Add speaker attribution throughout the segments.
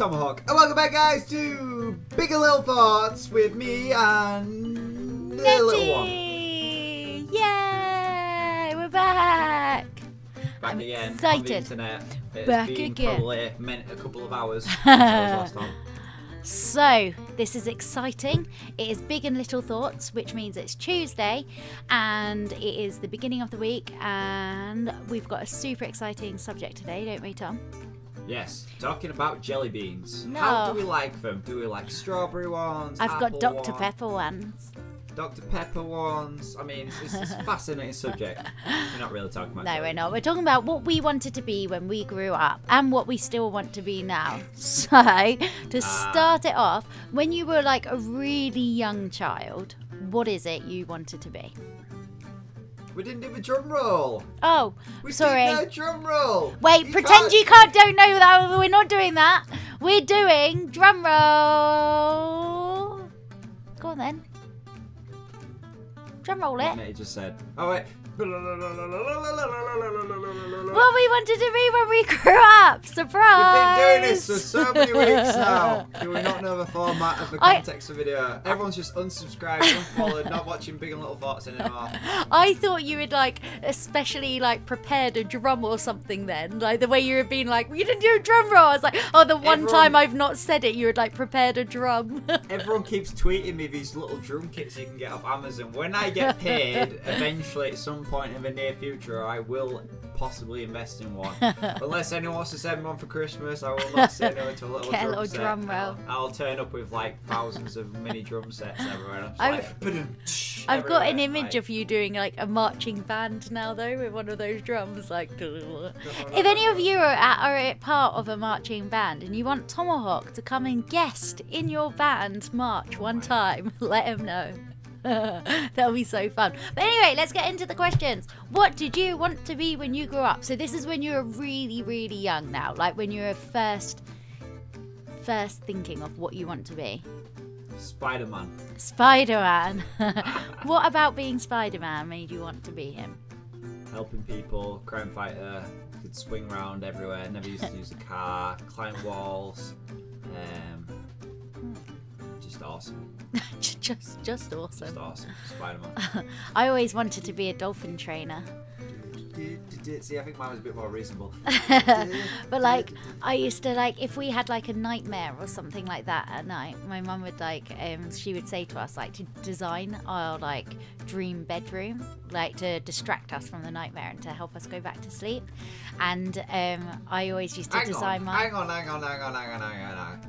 Speaker 1: Tomahawk, and welcome back, guys, to Big and Little Thoughts with me and the
Speaker 2: Netty!
Speaker 1: little one.
Speaker 2: Yay! We're back!
Speaker 1: Back
Speaker 2: I'm
Speaker 1: again
Speaker 2: excited.
Speaker 1: on the internet. It's
Speaker 2: Back
Speaker 1: been
Speaker 2: again.
Speaker 1: probably meant a couple of hours since I was last on.
Speaker 2: So, this is exciting. It is Big and Little Thoughts, which means it's Tuesday, and it is the beginning of the week, and we've got a super exciting subject today, don't we, Tom?
Speaker 1: Yes, talking about jelly beans.
Speaker 2: No.
Speaker 1: How do we like them? Do we like strawberry ones?
Speaker 2: I've got
Speaker 1: apple
Speaker 2: Dr.
Speaker 1: ones,
Speaker 2: Pepper ones.
Speaker 1: Dr. Pepper ones. I mean, it's a fascinating subject. We're not really talking about
Speaker 2: No,
Speaker 1: jelly
Speaker 2: we're not. We're talking about what we wanted to be when we grew up and what we still want to be now. So, to start it off, when you were like a really young child, what is it you wanted to be?
Speaker 1: We didn't do a drum roll.
Speaker 2: Oh,
Speaker 1: We
Speaker 2: sorry.
Speaker 1: did no drum roll.
Speaker 2: Wait, pretend you don't know that. We're not doing that. We're doing drum roll. Go on then. Drum roll it.
Speaker 1: Netty just said. Oh wait.
Speaker 2: What we wanted to be when we grew up. Surprise!
Speaker 1: We've been doing this for so many weeks now. Do we not know the format of the context of the video? Everyone's just unsubscribed, unfollowed, not watching Big and Little Thoughts anymore.
Speaker 2: I thought you had like especially like prepared a drum or something then. Like the way you were being like, we didn't do a drum roll. I was like, oh, the one time I've not said it, you had like prepared a drum.
Speaker 1: Everyone keeps tweeting me these little drum kits you can get off Amazon. When I get paid, eventually at some point in the near future, I will possibly invest in one. Unless anyone wants to send me one for Christmas, I will not say no to a little
Speaker 2: Get a
Speaker 1: drum
Speaker 2: little
Speaker 1: set.
Speaker 2: drum roll.
Speaker 1: I'll turn up with like thousands of mini drum sets everywhere. And
Speaker 2: I've got an image of you doing like a marching band now though with one of those drums like. If any of you are part of a marching band and you want Tomahawk to come and guest in your band march one time, let him know. That'll be so fun. But anyway, let's get into the questions. What did you want to be when you grew up? So this is when you were really, really young now, like when you were first thinking of what you want to be.
Speaker 1: Spider-Man.
Speaker 2: Spider-Man. What about being Spider-Man made you want to be him?
Speaker 1: Helping people, crime fighter, could swing around everywhere, never used to use a car, climb walls. Just awesome.
Speaker 2: just awesome.
Speaker 1: Just awesome. Spider-Man.
Speaker 2: I always wanted to be a dolphin trainer.
Speaker 1: See, I think mine was a bit more reasonable.
Speaker 2: But like, I used to like, if we had like a nightmare or something like that at night, my mum would like, she would say to us like to design our like dream bedroom, like to distract us from the nightmare and to help us go back to sleep. And I always used to design mine.
Speaker 1: Hang on.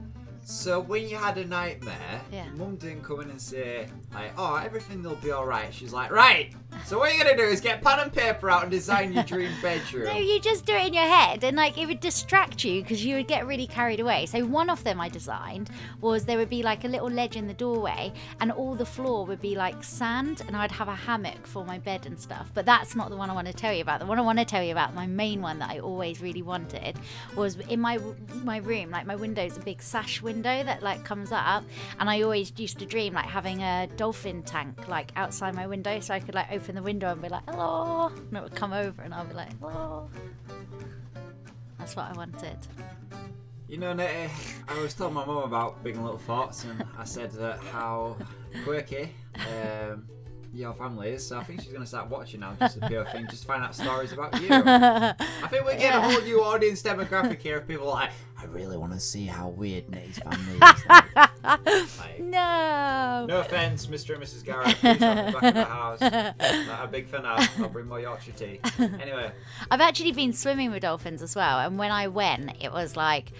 Speaker 1: So when you had a nightmare,
Speaker 2: Yeah.
Speaker 1: Mum didn't come in and say, like, oh, everything will be alright. She's like, right, so what you're going to do is get pen and paper out and design your dream bedroom.
Speaker 2: No, you just do it in your head and like it would distract you because you would get really carried away. So one of them I designed was there would be like a little ledge in the doorway and all the floor would be like sand and I'd have a hammock for my bed and stuff. But that's not the one I want to tell you about. The one I want to tell you about, my main one that I always really wanted, was in my room, like my window's a big sash window that like comes up, and I always used to dream like having a dolphin tank like outside my window so I could like open the window and be like hello, and it would come over and I'd be like hello. That's what I wanted.
Speaker 1: You know, Netty, I was telling my mum about Big and Little Thoughts, and I said that how quirky your family is, so I think she's going to start watching now, just a pure thing, just to find out stories about you. I think we're getting a whole new audience demographic here of people like, I really want to see how weird Netty's family is. Like,
Speaker 2: No.
Speaker 1: no offence, Mr. and Mrs. Garrett, please have me back in the house. Not a big fan of, I'll bring more Yorkshire tea. Anyway.
Speaker 2: I've actually been swimming with dolphins as well, and when I went, it was like,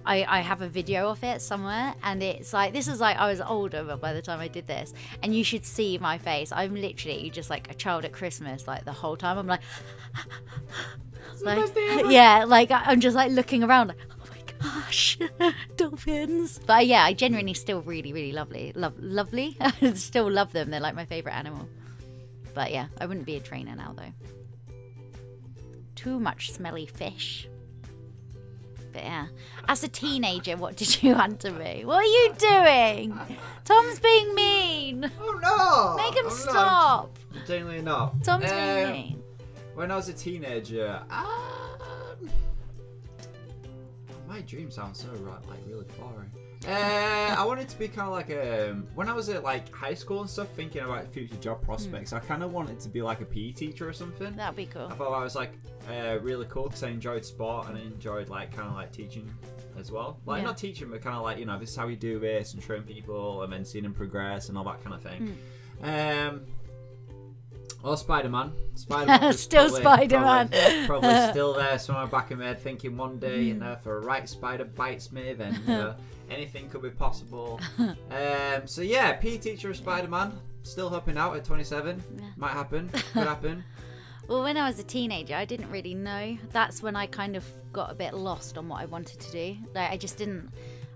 Speaker 2: I have a video of it somewhere, and it's like, this is like, I was older by the time I did this, and you should see my face. I'm literally just like a child at Christmas, like the whole time. I'm like, yeah, like I'm just like looking around like, oh my gosh, dolphins. But yeah, I genuinely still really lovely. I still love them. They're like my favorite animal. But yeah, I wouldn't be a trainer now though. Too much smelly fish. But yeah, as a teenager, what did you want to be? What are you doing? Tom's being mean.
Speaker 1: Oh no!
Speaker 2: Make him stop.
Speaker 1: Genuinely not.
Speaker 2: Tom's being mean.
Speaker 1: When I was a teenager, My dream sounds so like really boring. I wanted to be kind of like when I was at like high school and stuff, thinking about future job prospects. I kind of wanted to be like a PE teacher or something.
Speaker 2: That'd be cool.
Speaker 1: I thought I was like really cool because I enjoyed sport and I enjoyed like kind of like teaching as well. Like not teaching, but kind of like, you know, this is how you do this and showing people and then seeing them progress and all that kind of thing. Or Spider-Man. Spider-Man
Speaker 2: still Spider-Man.
Speaker 1: Probably still there somewhere back in my head, thinking one day, you know, if a right spider bites me, then you know, anything could be possible. So yeah, PE teacher or Spider-Man. Still helping out at 27. Might happen. Could happen.
Speaker 2: Well, when I was a teenager, I didn't really know. That's when I kind of got a bit lost on what I wanted to do. Like,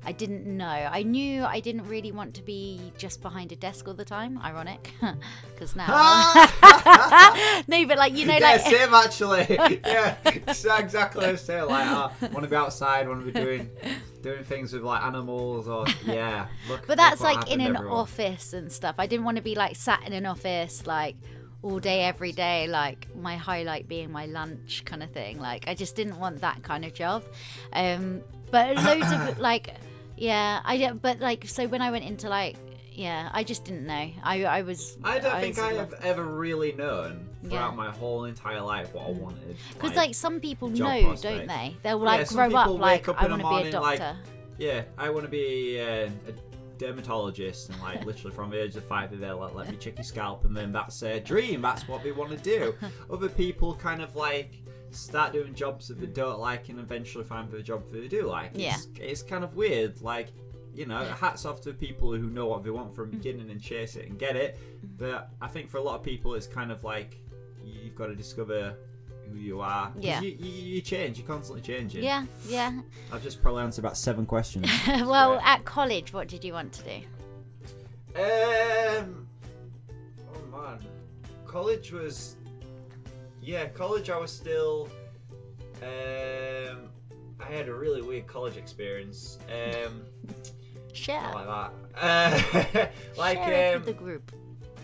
Speaker 2: I didn't know. I knew I didn't really want to be just behind a desk all the time. Ironic, because now. No, but like, you know,
Speaker 1: yeah,
Speaker 2: like.
Speaker 1: Same actually. Yeah, exactly the same. Like, I want to be outside. Want to be doing things with like animals or yeah.
Speaker 2: But that's like in an office and stuff. I didn't want to be like sat in an office like all day every day, like my highlight being my lunch kind of thing. Like I just didn't want that kind of job. But loads of like. Yeah, but like, so when I went into like, I just didn't know. I don't
Speaker 1: think I have ever really known throughout my whole entire life what I wanted.
Speaker 2: Because like some people know, prospect. Don't they? They'll like grow up like, I want to be a doctor.
Speaker 1: Like, I want to be a dermatologist, and like literally from the age of 5 they're like, let me check your scalp, and then that's their dream. That's what they want to do. Other people kind of like start doing jobs that they don't like and eventually find the job that they do like. It's kind of weird. Like, you know, hats off to people who know what they want from the beginning and chase it and get it. But I think for a lot of people it's kind of like you've got to discover who you are. You change. You're constantly changing.
Speaker 2: Yeah.
Speaker 1: I've just probably answered about 7 questions.
Speaker 2: Well, at college, what did you want to do?
Speaker 1: Oh man. College I was still I had a really weird college experience.
Speaker 2: Share.
Speaker 1: Not like that. Like
Speaker 2: share it with the group.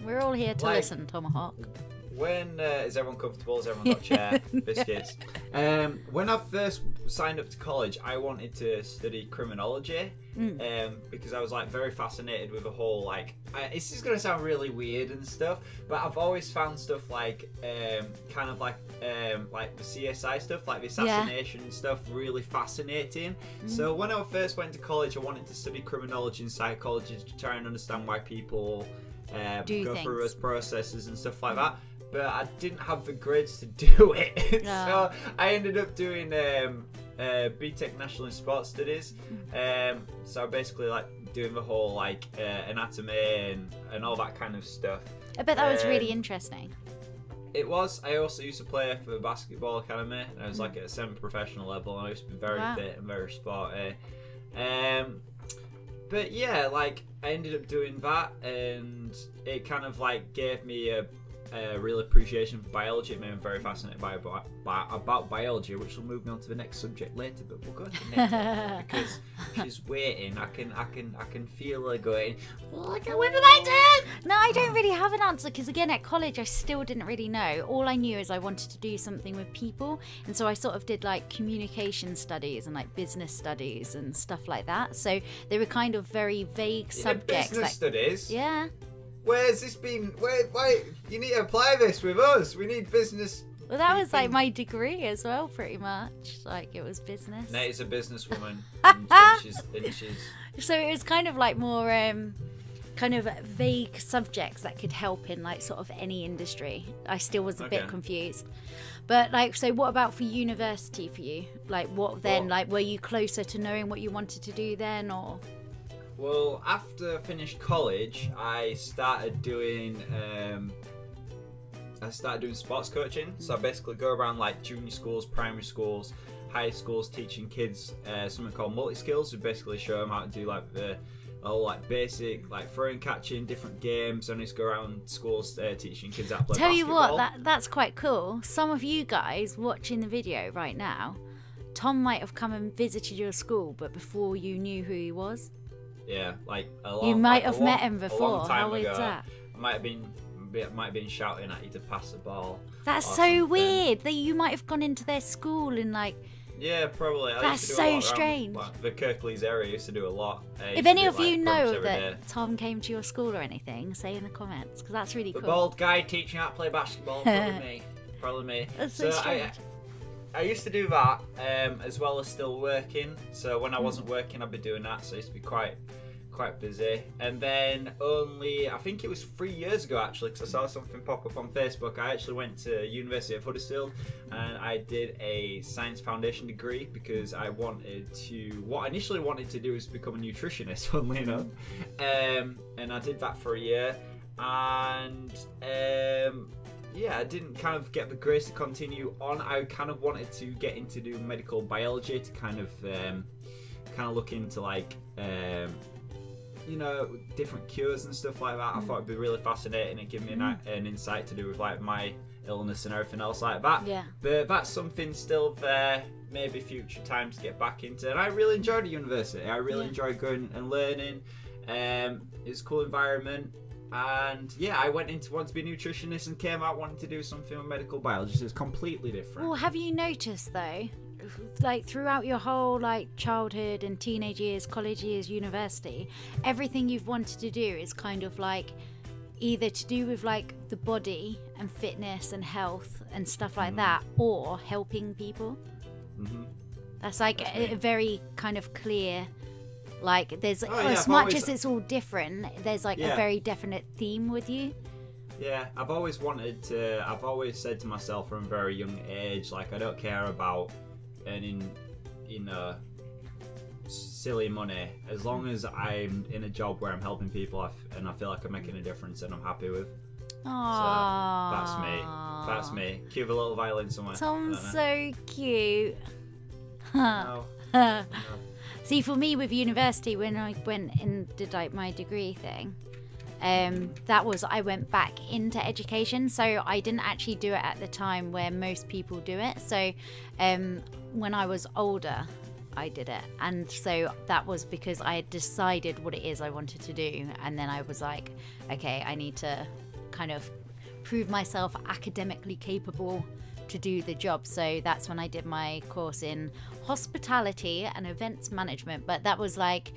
Speaker 2: We're all here to listen, Tomahawk.
Speaker 1: When is everyone comfortable? Has everyone got chair? Biscuits. When I first signed up to college, I wanted to study criminology because I was like very fascinated with the whole like. This is gonna sound really weird and stuff, but I've always found stuff like kind of like the CSI stuff, like the assassination stuff, really fascinating. So when I first went to college, I wanted to study criminology and psychology to try and understand why people go through those processes and stuff like that. But I didn't have the grades to do it. So I ended up doing BTEC National in Sports Studies. So basically like doing the whole like anatomy and all that kind of stuff.
Speaker 2: I bet that was really interesting.
Speaker 1: It was. I also used to play for the basketball academy. And I was like at a semi-professional level, and I used to be very fit and very sporty. But yeah, like I ended up doing that, and it kind of like gave me a real appreciation for biology. It made me very fascinated about biology, which will move me on to the next subject later. But we'll go to Netty because she's waiting. I can feel her going. When am I done?
Speaker 2: No, I don't really have an answer because again at college I still didn't really know. All I knew is I wanted to do something with people, and so I sort of did like communication studies and like business studies and stuff like that. So they were kind of very vague subjects.
Speaker 1: Business studies.
Speaker 2: Yeah.
Speaker 1: Where's this been? Wait, you need to apply this with us. We need business.
Speaker 2: Well, that was like my degree as well, pretty much. Like it was business.
Speaker 1: Nate's a businesswoman. and she's...
Speaker 2: So it was kind of like more kind of vague subjects that could help in like sort of any industry. I still was a bit confused. But like, so what about for university for you? Like what then? Like were you closer to knowing what you wanted to do then, or?
Speaker 1: Well, after I finished college, I started doing sports coaching. So I basically go around like junior schools, primary schools, high schools, teaching kids something called multi-skills. We basically show them how to do like the whole like basic like throwing, catching, different games. And I just go around schools teaching kids how to play basketball.
Speaker 2: Tell you what, that's quite cool. Some of you guys watching the video right now, Tom might have come and visited your school, but before you knew who he was.
Speaker 1: Yeah, like
Speaker 2: you might have met him before. How
Speaker 1: is
Speaker 2: that?
Speaker 1: I might have been shouting at you to pass the ball.
Speaker 2: That's so weird. That you might have gone into their school and like
Speaker 1: Yeah, probably.
Speaker 2: That's
Speaker 1: used to do a
Speaker 2: so
Speaker 1: lot around,
Speaker 2: strange.
Speaker 1: like, the Kirklees area. I used to do a lot.
Speaker 2: If any of you know that Tom came to your school or anything, say in the comments, because that's really
Speaker 1: the
Speaker 2: cool.
Speaker 1: bald guy teaching how to play basketball, probably me. Probably me.
Speaker 2: That's so strange.
Speaker 1: I used to do that as well as still working. So when I wasn't working, I'd be doing that. So I used to be quite busy. And then only, I think it was 3 years ago actually, because I saw something pop up on Facebook. I actually went to University of Huddersfield and I did a science foundation degree because I wanted to, what I initially wanted to do was become a nutritionist, funnily enough. And I did that for a year. And yeah, I didn't kind of get the grace to continue on. I kind of wanted to get into do medical biology to kind of look into like you know, different cures and stuff like that. I thought it'd be really fascinating and give me an insight to do with like my illness and everything else like that.
Speaker 2: Yeah.
Speaker 1: But that's something still there, maybe future time to get back into. And I really enjoyed the university. I really enjoyed going and learning. It's a cool environment. And yeah, I went into wanting to be a nutritionist and came out wanting to do something with medical biology. So it's completely different.
Speaker 2: Well, have you noticed though, like throughout your whole like childhood and teenage years, college years, university, everything you've wanted to do is kind of like either to do with like the body and fitness and health and stuff like that, or helping people. That's like a very kind of clear, like there's as much as it's all different, there's like a very definite theme with you.
Speaker 1: Yeah, I've always wanted to, I've always said to myself from a very young age, like I don't care about earning, you know, silly money, as long as I'm in a job where I'm helping people and I feel like I'm making a difference and I'm happy with.
Speaker 2: Aww.
Speaker 1: So that's me. That's me. Cue the little violin somewhere.
Speaker 2: Tom's so cute.
Speaker 1: No. No.
Speaker 2: See, for me with university, when I went and did like my degree thing, that was, I went back into education, so I didn't actually do it at the time where most people do it. So when I was older, I did it, and so that was because I had decided what it is I wanted to do, and then I was like, okay, I need to kind of prove myself academically capable to do the job. So that's when I did my course in hospitality and events management. But that was like,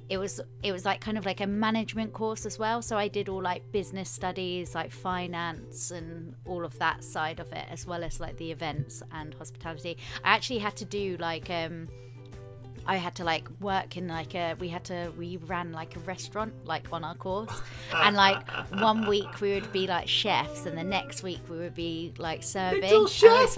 Speaker 2: it was like kind of like a management course as well. So I did all like business studies, like finance and all of that side of it, as well as like the events and hospitality. I actually had to do like I had to like work in like we ran like a restaurant like on our course, and like 1 week we would be like chefs and the next week we would be like serving.
Speaker 1: Little chef.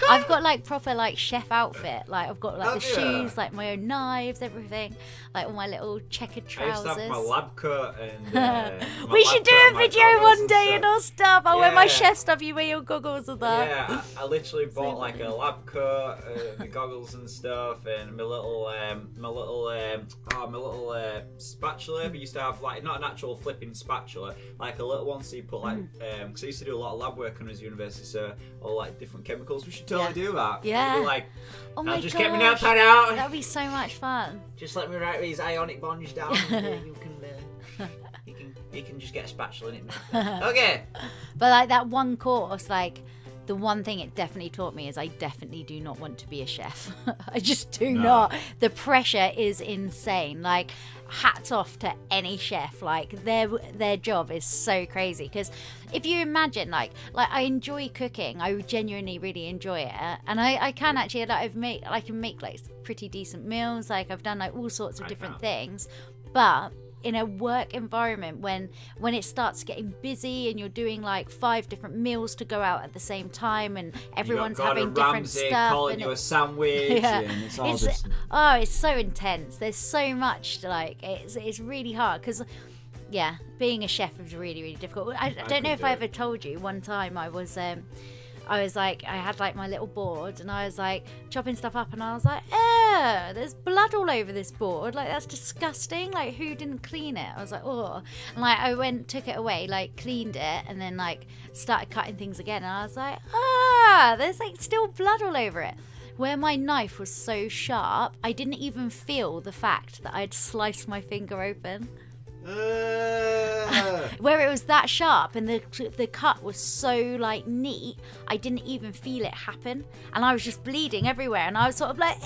Speaker 2: I've got like proper like chef outfit, like I've got like the shoes, like my own knives, everything, like all my little checkered trousers.
Speaker 1: I used to have my lab coat and
Speaker 2: we should do a video one day in our stuff. I'll wear my chef stuff, you wear your goggles and that.
Speaker 1: Yeah, I literally bought like a lab coat, the goggles and stuff, and my little spatula. We used to have like not an actual flipping spatula, like a little one, so you put like because I used to do a lot of lab work on his university, so all like different chemicals. We should totally do that.
Speaker 2: Yeah.
Speaker 1: Like,
Speaker 2: oh my
Speaker 1: just
Speaker 2: gosh,
Speaker 1: get me outside out.
Speaker 2: That'd be so much fun.
Speaker 1: Just let me write these ionic bonds down. And you can just get a spatula in it. Okay.
Speaker 2: But like that one course, like the one thing it definitely taught me is I definitely do not want to be a chef. I just do not. The pressure is insane. Like, hats off to any chef. Like, their job is so crazy. Because if you imagine, like I enjoy cooking. I genuinely really enjoy it, and I can actually like I can make like pretty decent meals. Like I've done like all sorts of different things, but in a work environment when it starts getting busy and you're doing like 5 different meals to go out at the same time and everyone's having different stuff
Speaker 1: calling you a sandwich and it's all just
Speaker 2: it's so intense. There's so much, like it's really hard because being a chef is really, really difficult. I don't know if I ever told you, one time I was like, I had like my little board and I was like chopping stuff up and I was like, there's blood all over this board. Like, that's disgusting. Like, who didn't clean it? I was like, oh. And like, I took it away, like cleaned it and then like started cutting things again. And I was like, there's like still blood all over it. Where my knife was so sharp, I didn't even feel the fact that I'd sliced my finger open. Where it was that sharp and the cut was so like neat, I didn't even feel it happen, and I was just bleeding everywhere, and I was sort of like,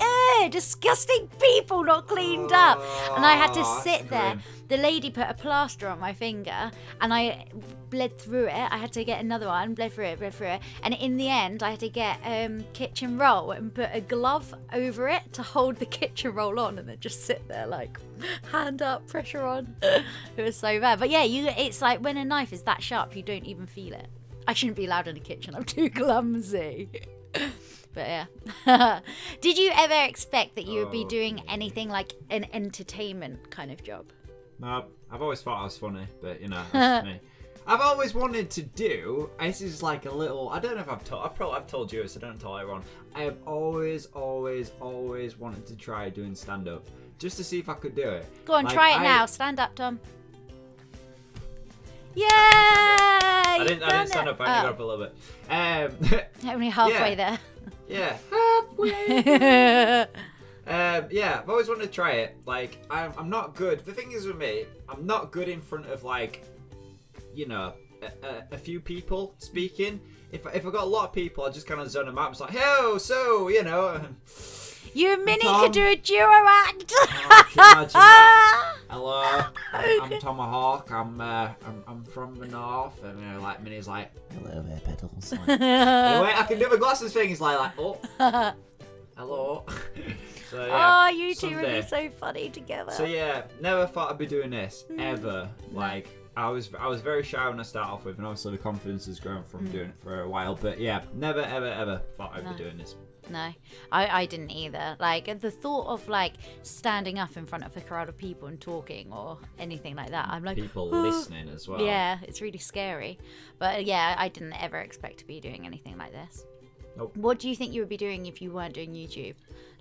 Speaker 2: disgusting people not cleaned up, and I had to sit there. The lady put a plaster on my finger, and I bled through it. I had to get another one, bled through it, and in the end I had to get kitchen roll and put a glove over it to hold the kitchen roll on, and then just sit there like hand up, pressure on. It was so bad. But yeah, it's like when a knife is that sharp, you don't even feel it. I shouldn't be allowed in the kitchen, I'm too clumsy. But yeah. Did you ever expect that you would be doing anything like an entertainment kind of job?
Speaker 1: No, I've always thought I was funny, but you know, that's me. I've always wanted to do, this is like a little, I don't know if I've told you this, I don't tell everyone. I have always wanted to try doing stand-up, just to see if I could do it.
Speaker 2: Go on, like, try it now. Stand up, Tom. Yeah! I
Speaker 1: didn't stand up, I only got up a little bit.
Speaker 2: Only halfway there.
Speaker 1: Yeah, halfway. Yeah, I've always wanted to try it. Like, I'm not good. The thing is with me, I'm not good in front of, like, you know, a few people speaking. If I got a lot of people, I just kind of zone them out. It's like, hey, so, you know.
Speaker 2: You and Minnie could do a duo act.
Speaker 1: Oh, can you imagine that? Hello, I'm Tomahawk. I'm from the north, and you know, like Minnie's like, hello there, pedals. Like, anyway, I can do the glasses thing. He's like, oh, hello. So, yeah,
Speaker 2: you two would be so funny together.
Speaker 1: So yeah, never thought I'd be doing this ever. Like I was very shy when I start off with, and obviously the confidence has grown from doing it for a while. But yeah, never ever thought I'd be doing this.
Speaker 2: No, I didn't either. Like the thought of like standing up in front of a crowd of people and talking or anything like that, I'm like,
Speaker 1: people listening as well.
Speaker 2: Yeah, it's really scary. But yeah, I didn't ever expect to be doing anything like this.
Speaker 1: Nope.
Speaker 2: What do you think you would be doing if you weren't doing YouTube,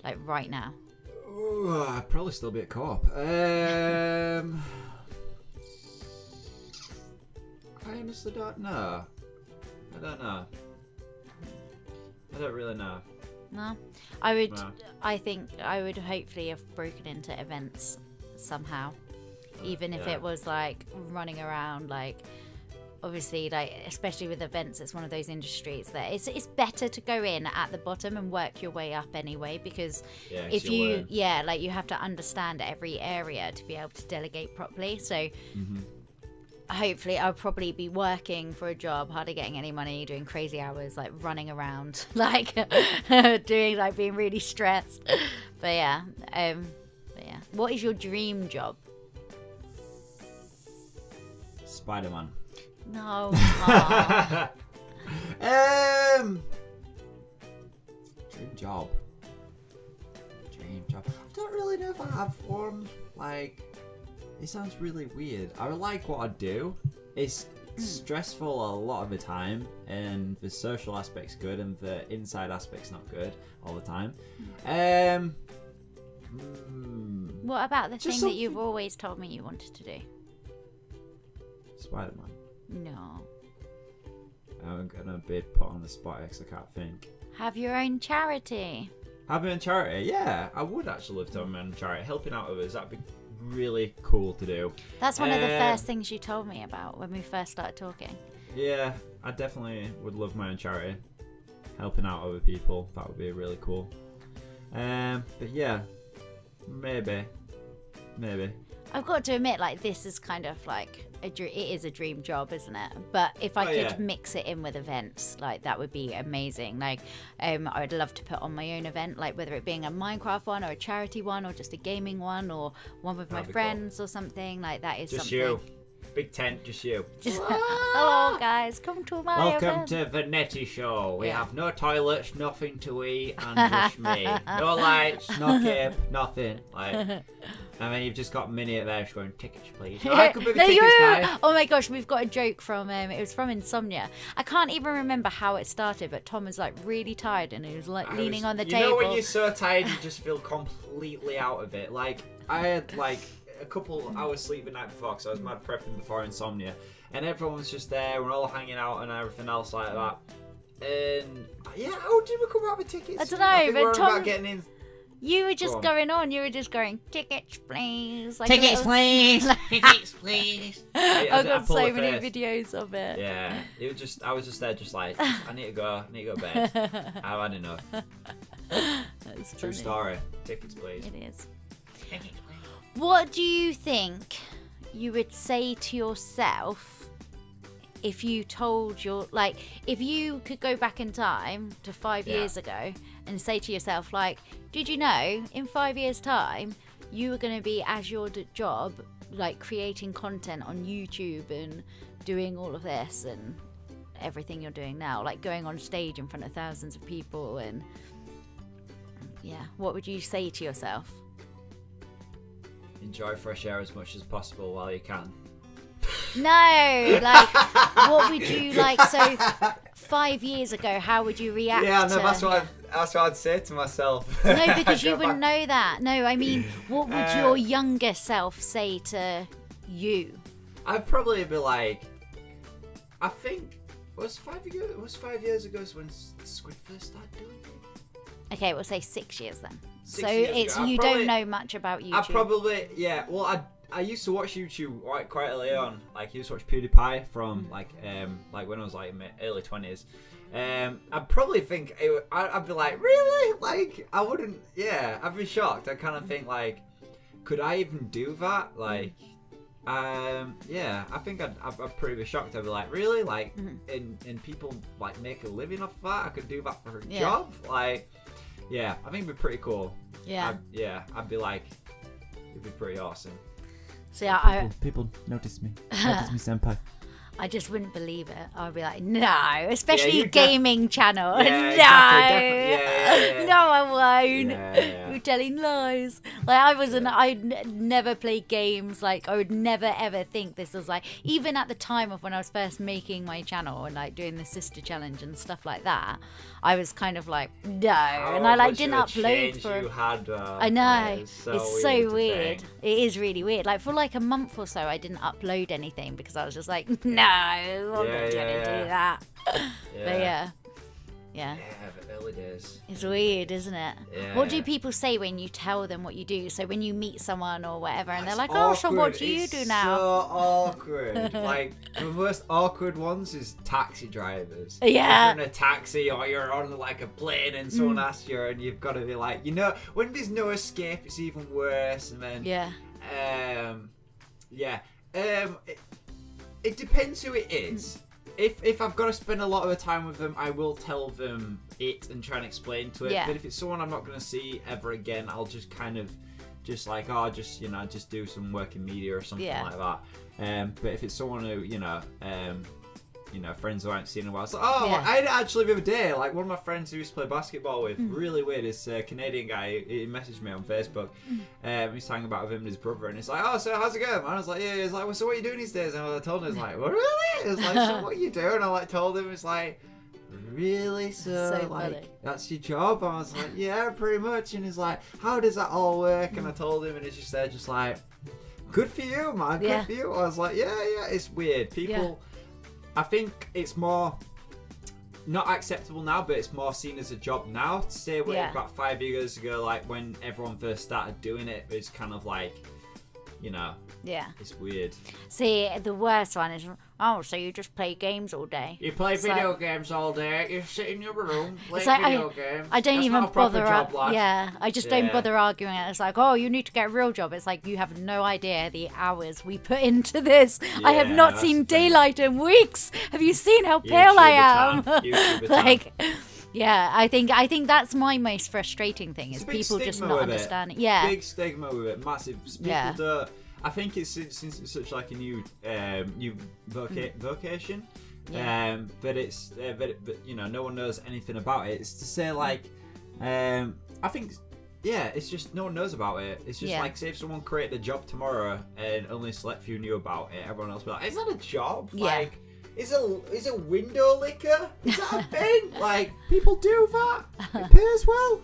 Speaker 2: like right now?
Speaker 1: Ooh, I'd probably still be at co-op. I honestly don't know. I don't know. I don't really know.
Speaker 2: No, I would. No. I think I would hopefully have broken into events somehow, even if it was like running around, like. Obviously, like especially with events, it's one of those industries that it's better to go in at the bottom and work your way up anyway, because if you like you have to understand every area to be able to delegate properly. So hopefully I'll probably be working for a job, hardly getting any money, doing crazy hours, like running around, like doing like being really stressed. But yeah, what is your dream job?
Speaker 1: Spider-Man.
Speaker 2: No.
Speaker 1: Dream job. I don't really know if I have one. Like, it sounds really weird. I like what I do. It's stressful a lot of the time, and the social aspect's good, and the inside aspect's not good all the time.
Speaker 2: What about the thing that you've always told me you wanted to do?
Speaker 1: Spider-Man.
Speaker 2: No.
Speaker 1: I'm gonna be put on the spot because I can't think.
Speaker 2: Have your own charity.
Speaker 1: Have my own charity? Yeah, I would actually love to have my own charity. Helping out others, that'd be really cool to do.
Speaker 2: That's one of the first things you told me about when we first started talking.
Speaker 1: Yeah, I definitely would love my own charity. Helping out other people, that would be really cool. But yeah, maybe.
Speaker 2: I've got to admit, like, this is kind of like it is a dream job, isn't it? But if I could mix it in with events, like, that would be amazing. Like, I would love to put on my own event, like whether it being a Minecraft one or a charity one or just a gaming one or one with my friends or something. Like, that is
Speaker 1: just
Speaker 2: something.
Speaker 1: You. Big tent, just you.
Speaker 2: Hello, guys. Come to my
Speaker 1: Welcome
Speaker 2: event.
Speaker 1: to the Netty show. We have no toilets, nothing to eat, and just me. No lights, no cape, nothing. Like, I mean, you've just got Minnie there. She's going, tickets, please. Oh, I could be the tickets guy.
Speaker 2: Oh my gosh, we've got a joke from it was from Insomnia. I can't even remember how it started, but Tom was like really tired and he was like leaning on the table.
Speaker 1: You know when you're so tired, you just feel completely out of it. Like, I had like a couple hours sleep the night before because I was mad prepping before Insomnia, and everyone was just there. We're all hanging out and everything else like that. And yeah, how did we come out with tickets?
Speaker 2: I don't know, but Tom.
Speaker 1: Getting in.
Speaker 2: You were just
Speaker 1: Go on.
Speaker 2: going on. You were just going, tickets, please. Like
Speaker 3: Tickets, please. Tickets, please.
Speaker 2: I've got
Speaker 1: pull
Speaker 2: so
Speaker 1: the
Speaker 2: many
Speaker 1: face.
Speaker 2: videos of it.
Speaker 1: Yeah, it was just. I was just there, just like, I need to go. I need to go to bed. I've had enough.
Speaker 2: That's
Speaker 1: True
Speaker 2: funny.
Speaker 1: story. Tickets, please.
Speaker 2: It is.
Speaker 3: Tickets, please.
Speaker 2: What do you think you would say to yourself if you told if you could go back in time to 5 years ago and say to yourself, like, did you know in 5 years' time you were going to be as your job, like creating content on YouTube and doing all of this and everything you're doing now, like going on stage in front of thousands of people, and what would you say to yourself?
Speaker 1: Enjoy fresh air as much as possible while you can.
Speaker 2: No, like, what would you like? So, 5 years ago, how would you react?
Speaker 1: Yeah, no,
Speaker 2: to...
Speaker 1: that's what I'd say to myself.
Speaker 2: No, because you wouldn't know that. No, I mean, what would your younger self say to you?
Speaker 1: I'd probably be like, I think it was 5 years ago when Squid first started doing it.
Speaker 2: Okay, we'll say 6 years then.
Speaker 1: 6
Speaker 2: So
Speaker 1: years
Speaker 2: it's
Speaker 1: ago.
Speaker 2: you don't know much about YouTube.
Speaker 1: I probably Well, I used to watch YouTube quite early on. Like, I used to watch PewDiePie from like when I was like in my early 20s. I'd probably think I'd be like, really? Like, I wouldn't. Yeah, I'd be shocked. I kind of think like, could I even do that? Like, yeah, I think I'd pretty be shocked. I'd be like, really? Like, and people like make a living off that? I could do that for a job? Like, yeah, I think it'd be pretty cool.
Speaker 2: Yeah.
Speaker 1: I'd be like, it'd be pretty awesome.
Speaker 2: So yeah,
Speaker 3: People notice me. Notice me, senpai.
Speaker 2: I just wouldn't believe it. I'd be like, no, especially
Speaker 1: you
Speaker 2: a gaming channel.
Speaker 1: Yeah,
Speaker 2: No,
Speaker 1: exactly, yeah.
Speaker 2: no, I won't.
Speaker 1: Yeah.
Speaker 2: You're telling lies. Like, I'd never play games. Like, I would never ever think this was like, even at the time of when I was first making my channel and like doing the sister challenge and stuff like that, I was kind of like, no, and I like didn't upload for.
Speaker 1: You had,
Speaker 2: I know,
Speaker 1: it's so
Speaker 2: weird.
Speaker 1: to think.
Speaker 2: It is really weird. Like, for like a month or so, I didn't upload anything because I was just like, no, I'm not gonna do that. But yeah.
Speaker 1: Yeah, the early days.
Speaker 2: It's weird, isn't it?
Speaker 1: Yeah.
Speaker 2: What do people say when you tell them what you do? So when you meet someone or whatever, and they're
Speaker 1: It's
Speaker 2: like, "Oh, so what
Speaker 1: awkward.
Speaker 2: do you
Speaker 1: It's
Speaker 2: do now?"
Speaker 1: So awkward. Like, the most awkward ones is taxi drivers.
Speaker 2: Yeah.
Speaker 1: If you're in a taxi or you're on like a plane and someone asks you, and you've got to be like, when there's no escape, it's even worse. And then it depends who it is. If I've got to spend a lot of the time with them, I will tell them it and try and explain to it.
Speaker 2: Yeah.
Speaker 1: But if it's someone I'm not going to see ever again, I'll just kind of just do some work in media or something like that. But if it's someone who friends who I haven't seen in a while, it's like, I had actually the other day, like one of my friends who used to play basketball with, really weird, this Canadian guy, he messaged me on Facebook. He's talking about with him and his brother, and he's like, "Oh, so how's it going?" And I was like, "Yeah." He's like, "Well, so what are you doing these days?" And I told him, he's like, "Well, really?" It's like, "So what are you doing?" I like told him, it's like, "Really? So like
Speaker 2: funny.
Speaker 1: that's your job?" I was like, "Yeah, pretty much." And he's like, "How does that all work?" And I told him, and he's just there, just like, "Good for you, man. Good for you." I was like, "Yeah, it's weird. People." I think it's more not acceptable now, but it's more seen as a job now. To say about 5 years ago, like when everyone first started doing it, it's kind of like, it's weird.
Speaker 2: See, the worst one is, oh, so you just play games all day?
Speaker 1: You play video games all day. You sit in your room, play
Speaker 2: like,
Speaker 1: video games.
Speaker 2: I don't
Speaker 1: That's
Speaker 2: even
Speaker 1: not a proper
Speaker 2: bother.
Speaker 1: job, lad.
Speaker 2: I just don't bother arguing it. It's like, oh, you need to get a real job. It's like, you have no idea the hours we put into this. I have not
Speaker 1: that's
Speaker 2: seen
Speaker 1: the thing.
Speaker 2: daylight in weeks. Have you seen how pale I am?
Speaker 1: YouTuber
Speaker 2: Like, yeah, I think that's my most frustrating thing is
Speaker 1: It's a big
Speaker 2: people just
Speaker 1: stigma
Speaker 2: not
Speaker 1: with it.
Speaker 2: understanding. Yeah,
Speaker 1: Big stigma with it, massive. People don't. I think it's since it's such like a new vocation. But it's but no one knows anything about it. It's to say like I think it's just no one knows about it. It's just like, say if someone created a job tomorrow and only select few knew about it, everyone else will be like, is that a job? Like, is a window licker? Is that a thing? Like, people do that. It pays well.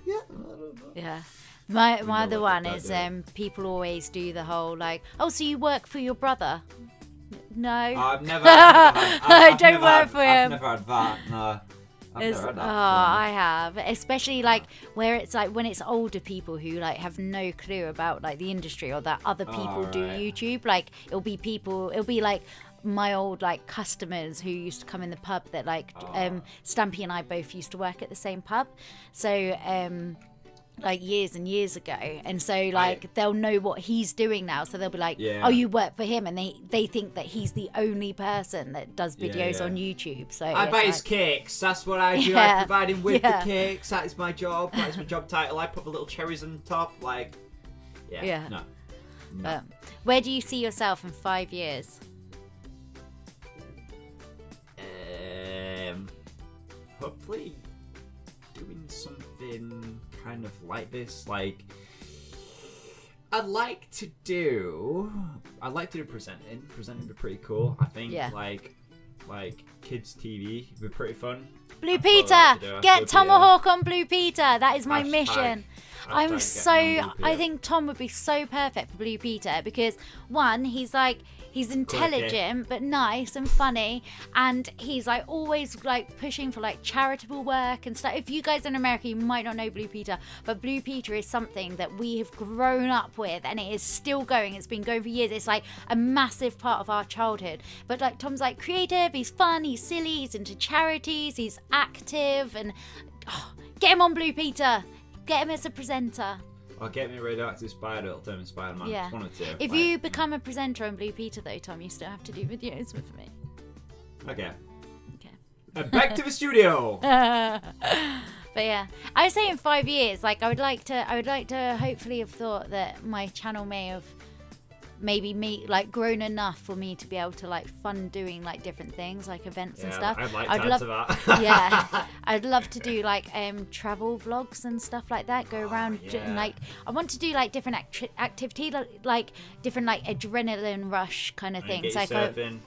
Speaker 2: yeah. My other one is people always do the whole like, oh, so you work for your brother? No,
Speaker 1: I've never.
Speaker 2: I don't work for him.
Speaker 1: I've never had that. No. I've
Speaker 2: It's-
Speaker 1: never had
Speaker 2: oh,
Speaker 1: that.
Speaker 2: I have, especially like where it's like when it's older people who like have no clue about like the industry or that other people do
Speaker 1: right.
Speaker 2: YouTube. Like it'll be like my old like customers who used to come in the pub that like Stampy and I both used to work at the same pub. So like years and years ago, and so like they'll know what he's doing now, so they'll be like,
Speaker 1: Yeah.
Speaker 2: oh, you work for him, and they think that he's the only person that does videos
Speaker 1: yeah.
Speaker 2: on YouTube. So
Speaker 1: I
Speaker 2: it's
Speaker 1: buy his
Speaker 2: like-
Speaker 1: cakes. That's what I do.
Speaker 2: Yeah,
Speaker 1: I provide him with
Speaker 2: yeah.
Speaker 1: the cakes. That is my job. That is my job title. I put the little cherries on top. Like,
Speaker 2: Yeah.
Speaker 1: No.
Speaker 2: But where do you see yourself in 5 years?
Speaker 1: Hopefully doing something kind of like this. Like, I'd like to do presenting. Presenting would be pretty cool. I think
Speaker 2: Yeah.
Speaker 1: like kids TV would be pretty fun.
Speaker 2: Blue
Speaker 1: I'd probably
Speaker 2: Peter,
Speaker 1: like to do it.
Speaker 2: get
Speaker 1: Blue Peter.
Speaker 2: Tomahawk on Blue Peter. That is my
Speaker 1: Hashtag-
Speaker 2: mission. I'm
Speaker 1: hashtag
Speaker 2: so.
Speaker 1: getting on Blue
Speaker 2: I
Speaker 1: Peter.
Speaker 2: think Tom would be so perfect for Blue Peter because one, he's intelligent but nice and funny, and he's like always like pushing for like charitable work and stuff. If you guys in America, you might not know Blue Peter, but Blue Peter is something that we have grown up with, and it is still going. It's been going for years. It's like a massive part of our childhood. But like Tom's like creative, he's fun, he's silly, he's into charities, he's active, and get him on Blue Peter. Get him as a presenter.
Speaker 1: Or get me a radioactive spider. It'll turn me Spider-Man.
Speaker 2: Yeah.
Speaker 1: It's one or two.
Speaker 2: If
Speaker 1: Like,
Speaker 2: you become a presenter on Blue Peter, though, Tom, you still have to do videos with me.
Speaker 1: Okay.
Speaker 2: Okay.
Speaker 1: Back to the studio.
Speaker 2: But yeah, I would say in 5 years, like I would like to hopefully have thought that my channel may have maybe grown enough for me to be able to like fund doing like different things like events and stuff.
Speaker 1: I'd like
Speaker 2: I'd
Speaker 1: to add
Speaker 2: love-
Speaker 1: to that.
Speaker 2: Yeah, I'd love to do like travel vlogs and stuff like that. Go around
Speaker 1: yeah.
Speaker 2: and like I want to do like different activity, like different like adrenaline rush kind of
Speaker 1: And
Speaker 2: things.
Speaker 1: get you
Speaker 2: Like
Speaker 1: surfing.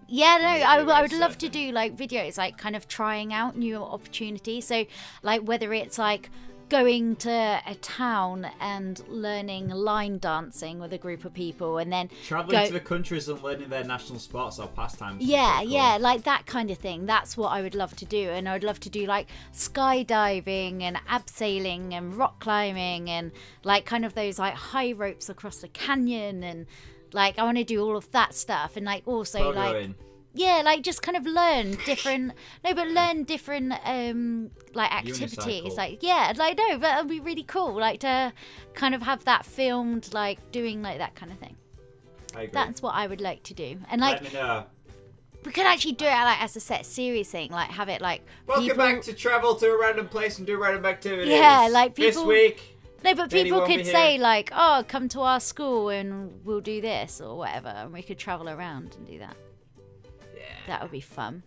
Speaker 2: yeah, no,
Speaker 1: Yeah,
Speaker 2: I would
Speaker 1: surfing.
Speaker 2: love to do like videos, like kind of trying out new opportunities. So, like whether it's like going to a town and learning line dancing with a group of people, and then
Speaker 1: Traveling to the countries and learning their national sports or pastimes.
Speaker 2: yeah,
Speaker 1: Pretty cool.
Speaker 2: yeah, like that kind of thing. That's what I would love to do, and I'd love to do like skydiving and abseiling and rock climbing and like kind of those like high ropes across the canyon, and like I want to do all of that stuff, and like also like.
Speaker 1: Pogoing.
Speaker 2: Yeah, like just kind of learn different like activities.
Speaker 1: Unicycle.
Speaker 2: Like yeah, like no, but it'd be really cool, like to kind of have that filmed, like doing like that kind of thing.
Speaker 1: I agree.
Speaker 2: That's what I would like to do, and like
Speaker 1: Let me know.
Speaker 2: we could actually do it like as a set series thing, like have it like
Speaker 1: Welcome
Speaker 2: people.
Speaker 1: back to travel to a random place and do random activities.
Speaker 2: Yeah, like
Speaker 1: This
Speaker 2: people-
Speaker 1: week.
Speaker 2: No, but
Speaker 1: Netty
Speaker 2: people
Speaker 1: won't
Speaker 2: could
Speaker 1: be
Speaker 2: say
Speaker 1: here.
Speaker 2: like, oh, come to our school and we'll do this or whatever, and we could travel around and do that.
Speaker 1: Yeah.
Speaker 2: That would be fun.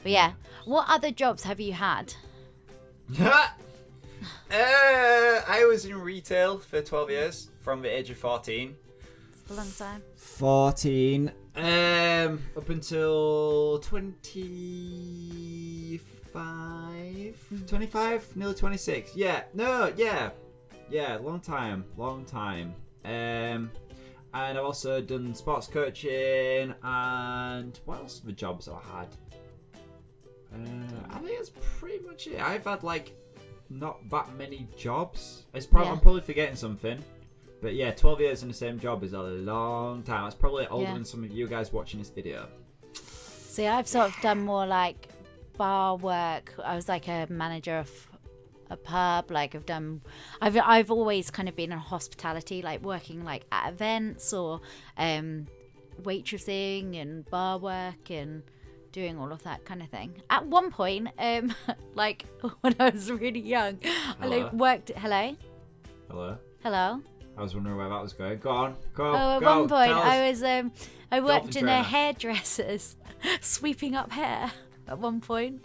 Speaker 2: But yeah, what other jobs have you had?
Speaker 1: I was in retail for 12 years from the age of 14.
Speaker 2: It's a long time.
Speaker 1: 14. Up until 25. 25? Nearly 26. Yeah. No, yeah. Yeah, long time. And I've also done sports coaching and what else are the jobs I had? I think that's pretty much it. I've had like not that many jobs. I'm probably forgetting something. But yeah, 12 years in the same job is a long time. That's probably older than some of you guys watching this video.
Speaker 2: So yeah, I've sort of done more like bar work. I was like a manager of a pub. Like I've always kind of been in hospitality, like working like at events or waitressing and bar work and doing all of that kind of thing. At one point, like when I was really young, I like worked. Hello.
Speaker 1: I was wondering where that was going. Go on. Go.
Speaker 2: Oh, at
Speaker 1: go.
Speaker 2: one point,
Speaker 1: Tell us.
Speaker 2: I worked
Speaker 1: Dolphin
Speaker 2: in a
Speaker 1: trainer.
Speaker 2: hairdresser's, sweeping up hair. At one point,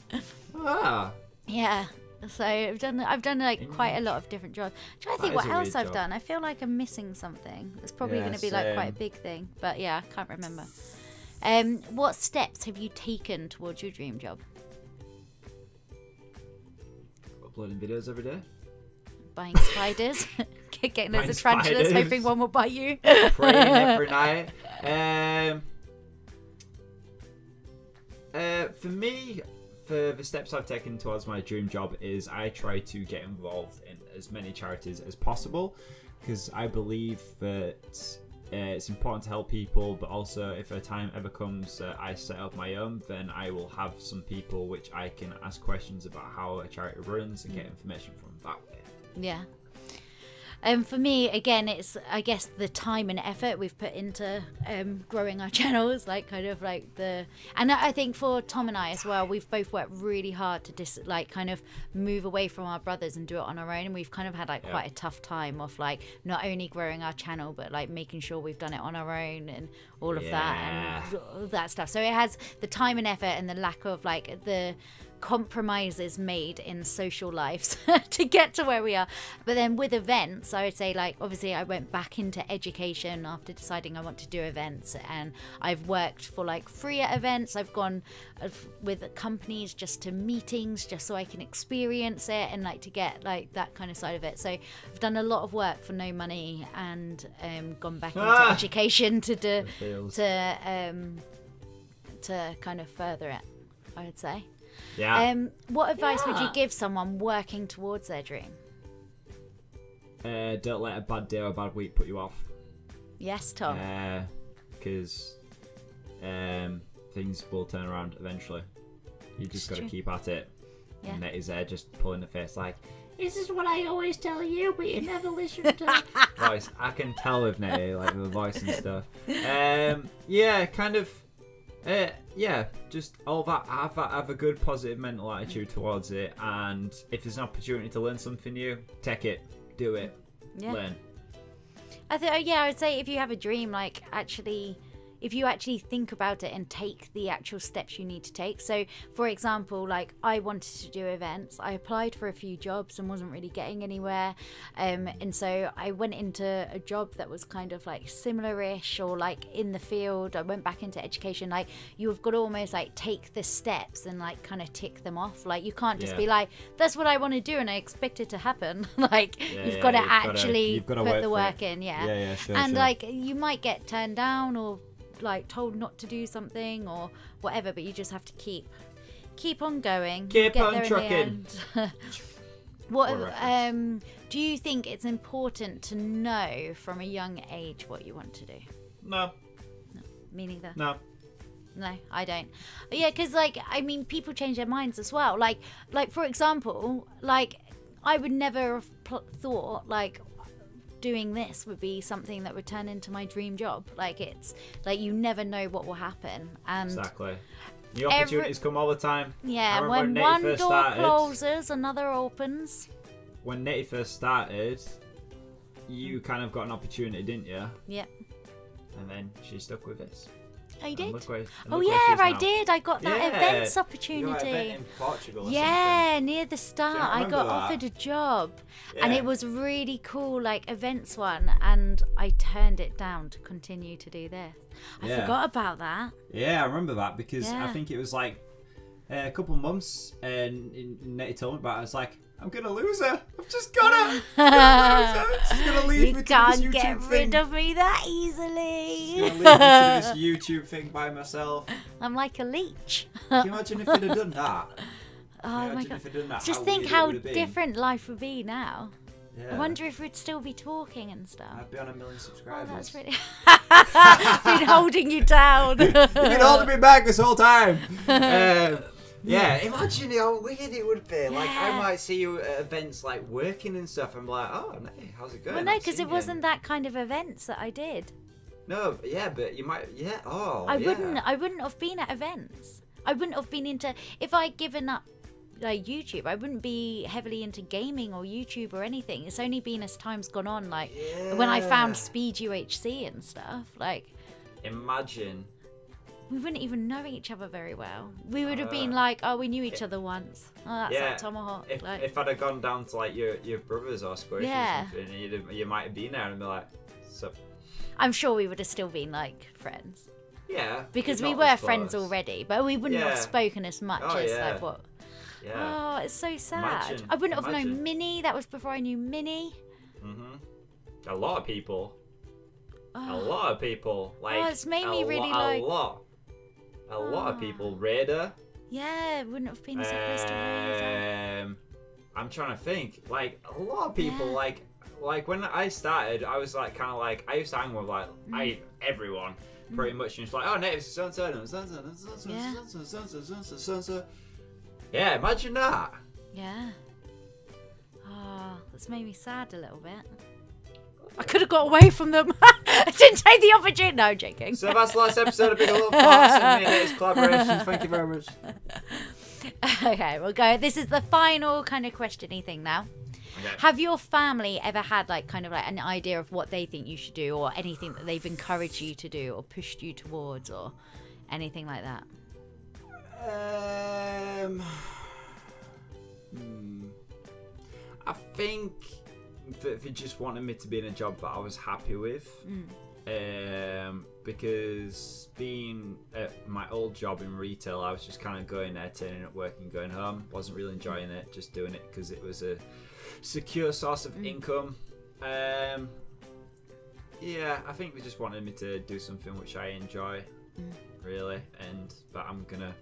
Speaker 1: Ah,
Speaker 2: yeah. So I've done like quite a lot of different jobs. I'm trying to think
Speaker 1: That
Speaker 2: what
Speaker 1: is a
Speaker 2: else
Speaker 1: weird
Speaker 2: I've
Speaker 1: job.
Speaker 2: done. I feel like I'm missing something. It's probably
Speaker 1: Yeah,
Speaker 2: going to be like quite a
Speaker 1: same.
Speaker 2: big thing, but yeah, I can't remember. What steps have you taken towards your dream job?
Speaker 1: uploading videos every day.
Speaker 2: Buying spiders, getting loads
Speaker 1: Buying
Speaker 2: of tarantulas,
Speaker 1: spiders.
Speaker 2: hoping one will bite you.
Speaker 1: Praying every night. For me, for the steps I've taken towards my dream job is I try to get involved in as many charities as possible, because I believe that it's important to help people, but also if a time ever comes I set up my own, then I will have some people which I can ask questions about how a charity runs and get information from that way.
Speaker 2: Yeah. For me, again, it's, I guess, the time and effort we've put into growing our channels, like kind of like the, and I think for Tom and I as well, we've both worked really hard to like kind of move away from our brothers and do it on our own, and we've kind of had like quite a tough time of like not only growing our channel but like making sure we've done it on our own and all of that and all that stuff. So it has the time and effort and the lack of like the compromises made in social lives to get to where we are. But then with events, I would say, like, obviously I went back into education after deciding I want to do events, and I've worked for like free events. I've gone with companies just to meetings just so I can experience it and like to get like that kind of side of it. So I've done a lot of work for no money and gone back into education to kind of further it, I would say.
Speaker 1: Yeah.
Speaker 2: What advice would you give someone working towards their dream?
Speaker 1: Don't let a bad day or a bad week put you off.
Speaker 2: Yes, Tom.
Speaker 1: Because things will turn around eventually. You just got to keep at it.
Speaker 2: Yeah.
Speaker 1: And Netty's there just pulling the face like,
Speaker 3: This is what I always tell you, but you never listen to
Speaker 1: voice. I can tell with Netty, like the voice and stuff. Yeah, kind of. Yeah, just all that. Have a good positive mental attitude towards it, and if there's an opportunity to learn something new, take it, do it, learn.
Speaker 2: I would say if you have a dream, like if you actually think about it and take the actual steps you need to take. So, for example, like I wanted to do events. I applied for a few jobs and wasn't really getting anywhere. And so I went into a job that was kind of like similar-ish or like in the field. I went back into education. Like you've got to almost like take the steps and like kind of tick them off. Like you can't just be like, that's what I want to do and I expect it to happen. Like you've got to actually put the work in.
Speaker 1: Yeah, sure,
Speaker 2: and like you might get turned down or like told not to do something or whatever, but you just have to keep on going,
Speaker 1: keep
Speaker 2: get
Speaker 1: on
Speaker 2: there
Speaker 1: trucking.
Speaker 2: What do you think it's important to know from a young age what you want to do?
Speaker 1: No,
Speaker 2: me neither.
Speaker 1: No,
Speaker 2: I don't. Yeah, because like I mean people change their minds as well, like for example, like I would never have thought like doing this would be something that would turn into my dream job. Like it's like you never know what will happen, and
Speaker 1: exactly. The opportunities come all the time.
Speaker 2: Yeah, when one door closes, another opens.
Speaker 1: When Netty first started, you kind of got an opportunity, didn't you?
Speaker 2: Yep.
Speaker 1: And then she stuck with it.
Speaker 2: I did.
Speaker 1: Oh
Speaker 2: yeah, I did. I got that events opportunity.
Speaker 1: You got an event in Portugal or
Speaker 2: something. Near the start, I got offered a job, and it was really cool, like events one, and I turned it down to continue to do this. I forgot about that.
Speaker 1: Yeah, I remember that because I think it was like a couple months, and Netty told me about it. I was like, I'm gonna lose her. I've just got her. She's gonna leave me to this YouTube thing.
Speaker 2: You can't get rid of me that easily.
Speaker 1: She's gonna leave me to this YouTube thing by myself.
Speaker 2: I'm like a leech.
Speaker 1: Can you imagine if I'd have done that?
Speaker 2: Oh my god! Just think how different life would be now. Yeah. I wonder if we'd still be talking and stuff.
Speaker 1: I'd be on 1 million subscribers.
Speaker 2: Oh, that's really been holding you down.
Speaker 1: You've been holding me back this whole time. Yeah, imagine how weird it would be. Like, I might see you at events, like, working and stuff. I'm like, oh, hey, how's it going?
Speaker 2: Well, no, because it wasn't that kind of events that I did.
Speaker 1: No, yeah, but you might,
Speaker 2: I wouldn't have been at events. I wouldn't have been into, if I'd given up like YouTube, I wouldn't be heavily into gaming or YouTube or anything. It's only been as time's gone on, like, when I found Speed UHC and stuff, like.
Speaker 1: Imagine.
Speaker 2: We wouldn't even know each other very well. We would have been like, oh, we knew each other once. Oh, that's like Tomahawk.
Speaker 1: If I'd have gone down to like your brothers or Squish or something, you might have been there and be like, sup.
Speaker 2: I'm sure we would have still been like friends.
Speaker 1: Yeah.
Speaker 2: Because we were friends already, but we wouldn't have spoken as much as like what.
Speaker 1: Yeah.
Speaker 2: Oh, it's so sad. I wouldn't have known Minnie. That was before I knew Minnie.
Speaker 1: A lot of people. A lot of people. Like,
Speaker 2: it's made me really like.
Speaker 1: A lot of people. Raider,
Speaker 2: Yeah, it wouldn't have been so close to radio.
Speaker 1: I'm trying to think. Like a lot of people, like when I started, I was like kind of like I used to hang with like everyone pretty much, and it's like, oh, Netty, so and so. Yeah, imagine that.
Speaker 2: Yeah. Oh, that's made me sad a little bit. I could have got away from them. I didn't take the opportunity. No, I'm joking.
Speaker 1: So that's the last episode of Big Little Farts and me and Netty's collaboration. Thank you very much.
Speaker 2: Okay, we'll go. This is the final kind of questiony thing now.
Speaker 1: Okay.
Speaker 2: Have your family ever had like kind of like an idea of what they think you should do, or anything that they've encouraged you to do or pushed you towards, or anything like that?
Speaker 1: I think that they just wanted me to be in a job that I was happy with. Because being at my old job in retail, I was just kind of going there, turning up, working, going home. Wasn't really enjoying it, just doing it because it was a secure source of income. Yeah, I think they just wanted me to do something which I enjoy, really, and that I'm gonna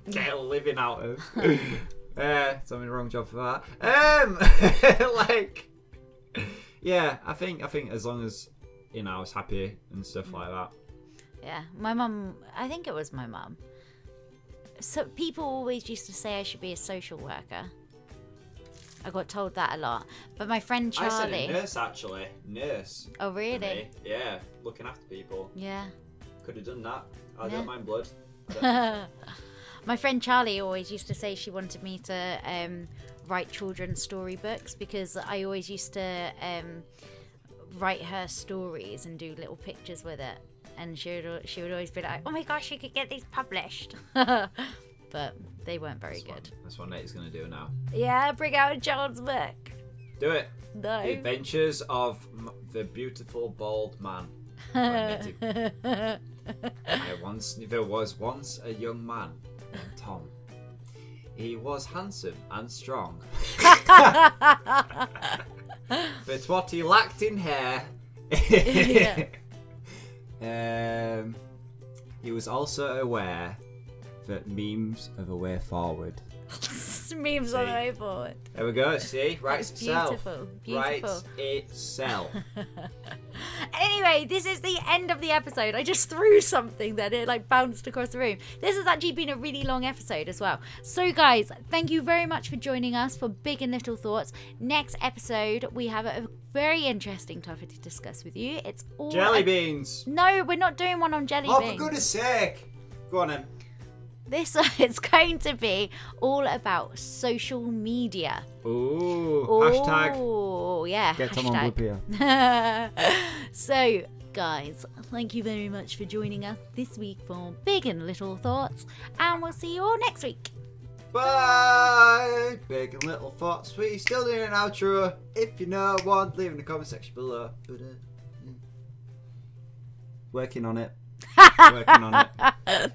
Speaker 1: get a living out of. So I'm in the wrong job for that. Like, yeah, I think as long as I was happy and stuff like that.
Speaker 2: Yeah, my mum. I think it was my mum. So people always used to say I should be a social worker. I got told that a lot. But my friend Charlie...
Speaker 1: I said a nurse, actually. Nurse.
Speaker 2: Oh, really?
Speaker 1: Yeah, looking after people.
Speaker 2: Yeah.
Speaker 1: Could have done that. I don't mind blood.
Speaker 2: My friend Charlie always used to say she wanted me to write children's storybooks, because I always used to write her stories and do little pictures with it. And she would always be like, oh my gosh, you could get these published. But they weren't very good.
Speaker 1: That's what Netty's going to do now.
Speaker 2: Yeah, bring out a child's book.
Speaker 1: Do it.
Speaker 2: No.
Speaker 1: The Adventures of the Beautiful Bald Man. There was once a young man named Tom. He was handsome and strong. But what he lacked in hair... he was also aware that memes are the way forward.
Speaker 2: Memes are the way forward.
Speaker 1: There we go, see? Writes itself.
Speaker 2: Beautiful. Beautiful.
Speaker 1: Writes itself.
Speaker 2: Anyway, this is the end of the episode. I just threw something that it like bounced across the room. This has actually been a really long episode as well. So guys, thank you very much for joining us for Big and Little Thoughts. Next episode, we have a very interesting topic to discuss with you. It's all
Speaker 1: jelly beans.
Speaker 2: No, we're not doing one on jelly beans.
Speaker 1: Oh, for goodness sake. Go on then.
Speaker 2: This is going to be all about social media.
Speaker 1: Ooh, hashtag.
Speaker 2: Oh, yeah.
Speaker 1: Get Tom on here.
Speaker 2: So, guys, thank you very much for joining us this week for Big and Little Thoughts, and we'll see you all next week.
Speaker 1: Bye! Big and Little Thoughts. We still doing an outro. If you know one, leave in the comment section below. Working on it. Working on it.